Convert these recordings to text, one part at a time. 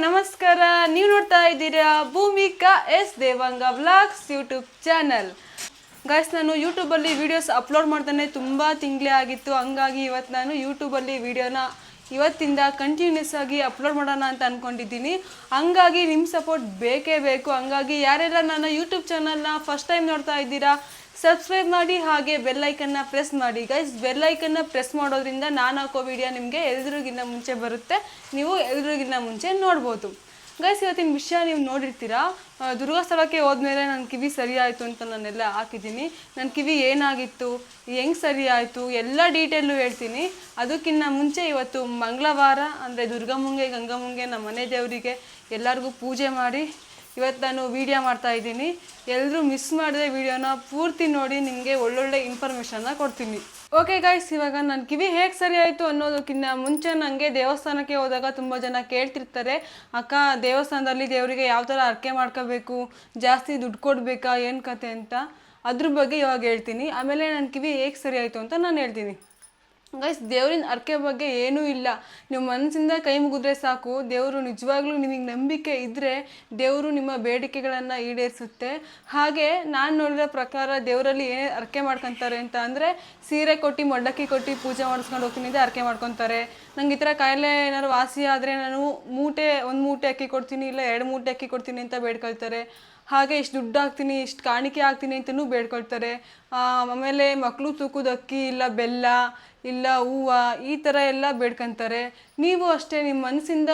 ನಮಸ್ಕಾರ. ನೀವು ನೋಡ್ತಾ ಇದ್ದೀರಾ Bhumika S Devanga vlogs YouTube channel. Guys, ನಾನು ಯೂಟ್ಯೂಬಲ್ಲಿ ವೀಡಿಯೋಸ್ ಅಪ್ಲೋಡ್ ಮಾಡ್ತಾನೆ ತುಂಬ ತಿಂಗಳೇ ಆಗಿತ್ತು. ಹಂಗಾಗಿ ಇವತ್ತು ನಾನು ಯೂಟ್ಯೂಬಲ್ಲಿ ವೀಡಿಯೋನ ಇವತ್ತಿಂದ ಕಂಟಿನ್ಯೂಸ್ ಆಗಿ ಅಪ್ಲೋಡ್ ಮಾಡೋಣ ಅಂತ ಅಂದ್ಕೊಂಡಿದ್ದೀನಿ. ಹಂಗಾಗಿ ನಿಮ್ಮ ಸಪೋರ್ಟ್ ಬೇಕೇ ಬೇಕು. ಹಂಗಾಗಿ ಯಾರೆಲ್ಲ ನನ್ನ ಯೂಟ್ಯೂಬ್ ಚಾನಲ್ನ ಫಸ್ಟ್ ಟೈಮ್ ನೋಡ್ತಾ ಇದ್ದೀರಾ, ಸಬ್ಸ್ಕ್ರೈಬ್ ಮಾಡಿ, ಹಾಗೆ ಬೆಲ್ಲೈಕನ್ನ ಪ್ರೆಸ್ ಮಾಡಿ. ಗೈಸ್, ಬೆಲ್ಲೈಕನ್ನ ಪ್ರೆಸ್ ಮಾಡೋದ್ರಿಂದ ನಾನು ಹಾಕೋ ವಿಡಿಯೋ ನಿಮಗೆ ಎಲ್ರಿಗಿನ್ನ ಮುಂಚೆ ಬರುತ್ತೆ, ನೀವು ಎಲ್ರಿಗಿನ್ನ ಮುಂಚೆ ನೋಡ್ಬೋದು. ಗೈಸ್, ಇವತ್ತಿನ ವಿಷಯ ನೀವು ನೋಡಿರ್ತೀರಾ. ದುರ್ಗಸ್ಥಳಕ್ಕೆ ಹೋದ್ಮೇಲೆ ನನ್ನ ಕಿವಿ ಸರಿ ಆಯಿತು ಅಂತ ನಾನೆಲ್ಲ ಹಾಕಿದ್ದೀನಿ. ನನ್ನ ಕಿವಿ ಏನಾಗಿತ್ತು, ಹೆಂಗೆ ಸರಿ ಆಯಿತು, ಎಲ್ಲ ಡೀಟೇಲು ಹೇಳ್ತೀನಿ. ಅದಕ್ಕಿಂತ ಮುಂಚೆ ಇವತ್ತು ಮಂಗಳವಾರ, ಅಂದರೆ ದುರ್ಗಮ್ಮಂಗೆ ಗಂಗಮ್ಮಂಗೆ ನಮ್ಮ ಮನೆ ದೇವರಿಗೆ ಎಲ್ಲರಿಗೂ ಪೂಜೆ ಮಾಡಿ ಇವತ್ತು ನಾನು ವೀಡಿಯೋ ಮಾಡ್ತಾಯಿದ್ದೀನಿ. ಎಲ್ಲರೂ ಮಿಸ್ ಮಾಡಿದೆ ವೀಡಿಯೋನ ಪೂರ್ತಿ ನೋಡಿ, ನಿಮಗೆ ಒಳ್ಳೊಳ್ಳೆ ಇನ್ಫಾರ್ಮೇಷನ್ನ ಕೊಡ್ತೀನಿ. ಓಕೆ ಗೈಸ್, ಇವಾಗ ನನ್ನ ಕಿವಿ ಹೇಗೆ ಸರಿ ಆಯಿತು ಅನ್ನೋದಕ್ಕಿಂತ ಮುಂಚೆ ನನಗೆ ದೇವಸ್ಥಾನಕ್ಕೆ ಹೋದಾಗ ತುಂಬ ಜನ ಕೇಳ್ತಿರ್ತಾರೆ, ಅಕ್ಕ ದೇವಸ್ಥಾನದಲ್ಲಿ ದೇವರಿಗೆ ಯಾವ ಥರ ಹರಕೆ ಮಾಡ್ಕೋಬೇಕು, ಜಾಸ್ತಿ ದುಡ್ಡು ಕೊಡಬೇಕಾ, ಏನು ಕತೆ ಅಂತ. ಅದ್ರ ಬಗ್ಗೆ ಇವಾಗ ಹೇಳ್ತೀನಿ. ಆಮೇಲೆ ನನ್ನ ಕಿವಿ ಹೇಗೆ ಸರಿ ಆಯಿತು ಅಂತ ನಾನು ಹೇಳ್ತೀನಿ. ಗೈಸ್, ದೇವ್ರಿನ ಹರಕೆ ಬಗ್ಗೆ ಏನೂ ಇಲ್ಲ. ನೀವು ಮನಸ್ಸಿಂದ ಕೈ ಮುಗಿದ್ರೆ ಸಾಕು, ದೇವರು ನಿಜವಾಗ್ಲೂ ನಿಮಗೆ ನಂಬಿಕೆ ಇದ್ದರೆ ದೇವರು ನಿಮ್ಮ ಬೇಡಿಕೆಗಳನ್ನು ಈಡೇರಿಸುತ್ತೆ. ಹಾಗೆ ನಾನು ನೋಡಿರೋ ಪ್ರಕಾರ ದೇವರಲ್ಲಿ ಏನೇ ಹರಕೆ ಮಾಡ್ಕೊತಾರೆ ಅಂತ ಅಂದರೆ, ಸೀರೆ ಕೊಟ್ಟು ಮಡ್ಲಕ್ಕಿ ಕೊಟ್ಟು ಪೂಜೆ ಮಾಡಿಸ್ಕೊಂಡು ಹೋಗ್ತೀನಿ ಅಂತ ಹರಕೆ ಮಾಡ್ಕೊತಾರೆ. ನಂಗೆ ಈ ಥರ ಕಾಯಿಲೆ ಏನಾದ್ರು ವಾಸಿ ಆದರೆ ನಾನು ಒಂದು ಮೂಟೆ ಅಕ್ಕಿ ಕೊಡ್ತೀನಿ, ಇಲ್ಲ 2 ಮೂಟೆ ಅಕ್ಕಿ ಕೊಡ್ತೀನಿ ಅಂತ ಬೇಡ್ಕೊಳ್ತಾರೆ. ಹಾಗೆ ಇಷ್ಟು ದುಡ್ಡು ಹಾಕ್ತೀನಿ, ಇಷ್ಟು ಕಾಣಿಕೆ ಹಾಕ್ತೀನಿ ಅಂತಲೂ ಬೇಡ್ಕೊಳ್ತಾರೆ. ಆಮೇಲೆ ಮಕ್ಕಳು ತೂಕದ ಅಕ್ಕಿ, ಇಲ್ಲ ಬೆಲ್ಲ, ಇಲ್ಲ ಹೂವು, ಈ ಥರ ಎಲ್ಲ ಬೇಡ್ಕೊತಾರೆ. ನೀವು ಅಷ್ಟೇ ನಿಮ್ಮ ಮನಸ್ಸಿಂದ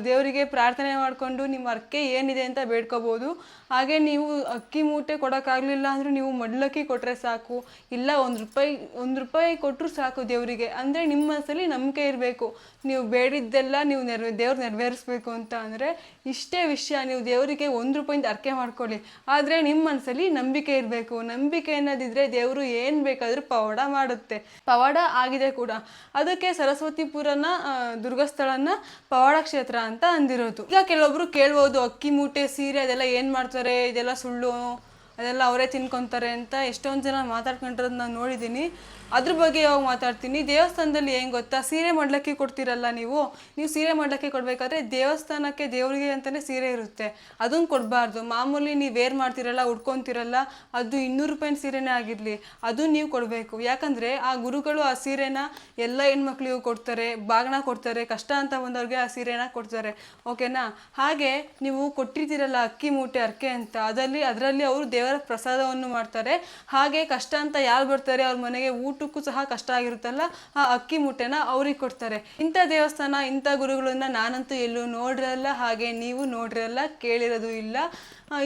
ದೇವರಿಗೆ ಪ್ರಾರ್ಥನೆ ಮಾಡಿಕೊಂಡು ನಿಮ್ಮ ಹರಕೆ ಏನಿದೆ ಅಂತ ಬೇಡ್ಕೋಬೋದು. ಹಾಗೆ ನೀವು ಅಕ್ಕಿ ಮೂಟೆ ಕೊಡೋಕ್ಕಾಗಲಿಲ್ಲ ಅಂದರೂ ನೀವು ಮಡ್ಲಕ್ಕಿ ಕೊಟ್ಟರೆ ಸಾಕು, ಇಲ್ಲ ಒಂದು ರೂಪಾಯಿ ಕೊಟ್ಟರು ಸಾಕು ದೇವರಿಗೆ. ಅಂದರೆ ನಿಮ್ಮ ಮನಸ್ಸಲ್ಲಿ ನಂಬಿಕೆ ಇರಬೇಕು, ನೀವು ಬೇಡಿದ್ದೆಲ್ಲ ನೀವು ದೇವ್ರು ನೆರವೇರಿಸ್ಬೇಕು ಅಂತ. ಅಂದರೆ ಇಷ್ಟೇ ವಿಷಯ. ನೀವು ದೇವರಿಗೆ 1 ರೂಪಾಯಿಂದ ಹರಕೆ ಮಾಡ್ಕೊಳ್ಳಿ, ಆದರೆ ನಿಮ್ಮ ಮನಸ್ಸಲ್ಲಿ ನಂಬಿಕೆ ಇರಬೇಕು. ನಂಬಿಕೆ ಅನ್ನೋದಿದ್ರೆ ದೇವರು ಏನು ಬೇಕಾದರೂ ಪವಾಡ ಮಾಡುತ್ತೆ. ಪವಾಡ ಆಗಿದೆ ಕೂಡ. ಅದಕ್ಕೆ ಸರಸ್ವತಿಪುರನ ದುರ್ಗಸ್ಥಳನ ಪವಾಡ ಕ್ಷೇತ್ರ ಅಂತ ಅಂದಿರೋದು. ಈಗ ಕೆಲವೊಬ್ರು ಕೇಳ್ಬೋದು, ಅಕ್ಕಿ ಮೂಟೆ ಸೀರೆ ಅದೆಲ್ಲ ಏನು ಮಾಡ್ತಾರೆ, ಇದೆಲ್ಲ ಸುಳ್ಳು, ಅದೆಲ್ಲ ಅವರೇ ತಿನ್ಕೊತಾರೆ ಅಂತ ಎಷ್ಟೊಂದು ಜನ ಮಾತಾಡ್ಕೊಂಡಿರೋದು ನಾನು ನೋಡಿದ್ದೀನಿ. ಅದ್ರ ಬಗ್ಗೆ ಯಾವಾಗ ಮಾತಾಡ್ತೀನಿ. ದೇವಸ್ಥಾನದಲ್ಲಿ ಏನು ಗೊತ್ತಾ, ಸೀರೆ ಮಡ್ಲಕ್ಕಿ ಕೊಡ್ತೀರಲ್ಲ, ನೀವು ಸೀರೆ ಮಡ್ಲಕ್ಕಿ ಕೊಡಬೇಕಾದ್ರೆ ದೇವಸ್ಥಾನಕ್ಕೆ ದೇವರಿಗೆ ಅಂತಲೇ ಸೀರೆ ಇರುತ್ತೆ, ಅದನ್ನು ಕೊಡಬಾರ್ದು. ಮಾಮೂಲಿ ನೀವು ವೇರ್ ಮಾಡ್ತಿರಲ್ಲ, ಉಡ್ಕೊತಿರಲ್ಲ, ಅದು 200 ರೂಪಾಯಿನ ಸೀರೆನೇ ಆಗಿರಲಿ, ಅದು ನೀವು ಕೊಡಬೇಕು. ಯಾಕಂದರೆ ಆ ಗುರುಗಳು ಆ ಸೀರೆನ ಎಲ್ಲ ಹೆಣ್ಮಕ್ಳಿಗೂ ಕೊಡ್ತಾರೆ, ಬಾಗಿನ ಕೊಡ್ತಾರೆ, ಕಷ್ಟ ಅಂತ ಬಂದವ್ರಿಗೆ ಆ ಸೀರೆನ ಕೊಡ್ತಾರೆ. ಓಕೆನಾ? ಹಾಗೆ ನೀವು ಕೊಟ್ಟಿರ್ತೀರಲ್ಲ ಅಕ್ಕಿ ಮೂಟೆ ಹರಕೆ ಅಂತ, ಅದರಲ್ಲಿ ಅವರು ದೇವರ ಪ್ರಸಾದವನ್ನು ಮಾಡ್ತಾರೆ. ಹಾಗೆ ಕಷ್ಟ ಅಂತ ಯಾರು ಬರ್ತಾರೆ ಅವ್ರ ಮನೆಗೆ ಊಟಕ್ಕೂ ಸಹ ಕಷ್ಟ ಆಗಿರುತ್ತಲ್ಲ, ಆ ಅಕ್ಕಿ ಮೂಟೆನ ಅವ್ರಿಗೆ ಕೊಡ್ತಾರೆ. ಇಂಥ ದೇವಸ್ಥಾನ, ಇಂಥ ಗುರುಗಳನ್ನ ನಾನಂತೂ ಎಲ್ಲೂ ನೋಡಿರಲ್ಲ, ಹಾಗೆ ನೀವು ನೋಡಿರಲ್ಲ, ಕೇಳಿರೋದು ಇಲ್ಲ.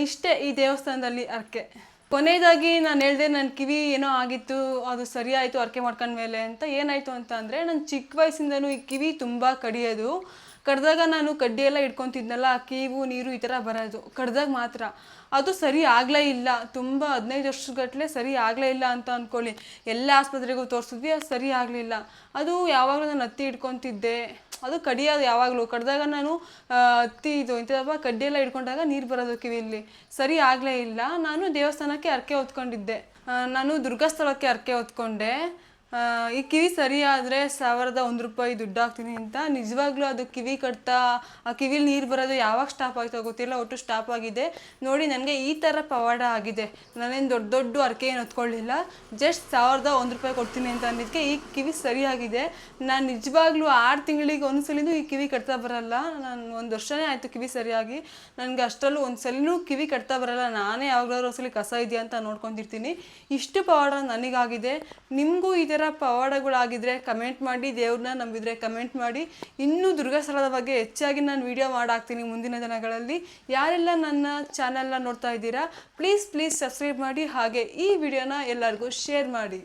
ಇಷ್ಟೇ ಈ ದೇವಸ್ಥಾನದಲ್ಲಿ ಹರಕೆ. ಕೊನೆಯದಾಗಿ ನಾನು ಹೇಳಿದೆ, ನನ್ನ ಕಿವಿ ಏನೋ ಆಗಿತ್ತು, ಅದು ಸರಿ ಆಯಿತು ಹರಕೆ ಮಾಡ್ಕೊಂಡ್ಮೇಲೆ ಅಂತ. ಏನಾಯಿತು ಅಂತ ಅಂದರೆ, ನನ್ನ ಚಿಕ್ಕ ವಯಸ್ಸಿಂದನೂ ಈ ಕಿವಿ ತುಂಬ ಕಡಿಯೋದು. ಕಡ್ದಾಗ ನಾನು ಕಡ್ಡಿ ಎಲ್ಲ ಇಟ್ಕೊತಿದ್ನಲ್ಲ, ಆ ಕೀವು ನೀರು ಈ ಥರ ಬರೋದು ಕಡ್ದಾಗ ಮಾತ್ರ. ಅದು ಸರಿ ಆಗಲೇ ಇಲ್ಲ. ತುಂಬ 15 ವರ್ಷಗಟ್ಟಲೆ ಸರಿ ಆಗಲೇ ಇಲ್ಲ ಅಂತ ಅಂದ್ಕೊಳ್ಳಿ. ಎಲ್ಲ ಆಸ್ಪತ್ರೆಗೂ ತೋರಿಸಿದ್ವಿ, ಅದು ಸರಿ ಆಗಲಿಲ್ಲ. ಅದು ಯಾವಾಗಲೂ ನಾನು ಹತ್ತಿ ಇಟ್ಕೊತಿದ್ದೆ, ಅದು ಕಡಿಯೋದು ಯಾವಾಗಲೂ. ಕಡ್ದಾಗ ನಾನು ಇಂಥದಪ್ಪ ಕಡ್ಡಿ ಎಲ್ಲ ಇಟ್ಕೊಂಡಾಗ ನೀರು ಬರೋದು ಕಿವಿಯಲ್ಲಿ, ಸರಿ ಆಗಲೇ ಇಲ್ಲ. ನಾನು ದೇವಸ್ಥಾನಕ್ಕೆ ಹರಕೆ ಹೊತ್ಕೊಂಡಿದ್ದೆ. ನಾನು ದುರ್ಗಸ್ಥಳಕ್ಕೆ ಹರಕೆ ಹೊತ್ಕೊಂಡೆ. ಈ ಕಿವಿ ಸರಿ ಆದರೆ 1,001 ರೂಪಾಯಿ ದುಡ್ಡು ಹಾಕ್ತೀನಿ ಅಂತ. ನಿಜವಾಗ್ಲೂ ಅದು ಕಿವಿ ಕಟ್ತಾ ಆ ಕಿವಿಲಿ ನೀರು ಬರೋದು ಯಾವಾಗ ಸ್ಟಾಪ್ ಆಯಿತೋ ಗೊತ್ತಿಲ್ಲ, ಒಟ್ಟು ಸ್ಟಾಪ್ ಆಗಿದೆ. ನೋಡಿ, ನನಗೆ ಈ ಥರ ಪವಾಡ ಆಗಿದೆ. ನಾನೇನು ದೊಡ್ಡ ಹರಕೆ ಏನು ಹೊತ್ಕೊಳ್ಳಿಲ್ಲ, ಜಸ್ಟ್ 1,001 ರೂಪಾಯಿ ಕೊಡ್ತೀನಿ ಅಂತ ಅಂದಿದ್ದಕ್ಕೆ ಈ ಕಿವಿ ಸರಿಯಾಗಿದೆ. ನಾನು ನಿಜವಾಗ್ಲೂ 6 ತಿಂಗಳಿಗೆ ಒಂದ್ಸಲಿನೂ ಈ ಕಿವಿ ಕಟ್ತಾ ಬರಲ್ಲ. ನಾನು 1 ವರ್ಷನೇ ಆಯಿತು ಕಿವಿ ಸರಿಯಾಗಿ. ನನಗೆ ಅಷ್ಟರಲ್ಲೂ ಒಂದು ಸಲಿನೂ ಕಿವಿ ಕಟ್ತಾ ಬರಲ್ಲ. ನಾನೇ ಯಾವಾಗಲಾದ್ರೂ ಒಂದ್ಸಲಿ ಕಸ ಇದೆಯಾ ಅಂತ ನೋಡ್ಕೊತಿರ್ತೀನಿ. ಇಷ್ಟು ಪವಾಡ ನನಗಾಗಿದೆ. ನಿಮಗೂ ಈ ಥರ ಪವಾಡಗಳಾಗಿದ್ರೆ ಕಮೆಂಟ್ ಮಾಡಿ, ದೇವ್ರನ್ನ ನಂಬಿದ್ರೆ ಕಮೆಂಟ್ ಮಾಡಿ. ಇನ್ನೂ ದುರ್ಗಸ್ಥಳದ ಬಗ್ಗೆ ಹೆಚ್ಚಾಗಿ ನಾನು ವಿಡಿಯೋ ಮಾಡಾಕ್ತೀನಿ ಮುಂದಿನ ದಿನಗಳಲ್ಲಿ. ಯಾರೆಲ್ಲ ನನ್ನ ಚಾನಲ್ನ ನೋಡ್ತಾ ಇದ್ದೀರಾ, ಪ್ಲೀಸ್ ಸಬ್ಸ್ಕ್ರೈಬ್ ಮಾಡಿ, ಹಾಗೆ ಈ ವಿಡಿಯೋನ ಎಲ್ಲರಿಗೂ ಶೇರ್ ಮಾಡಿ.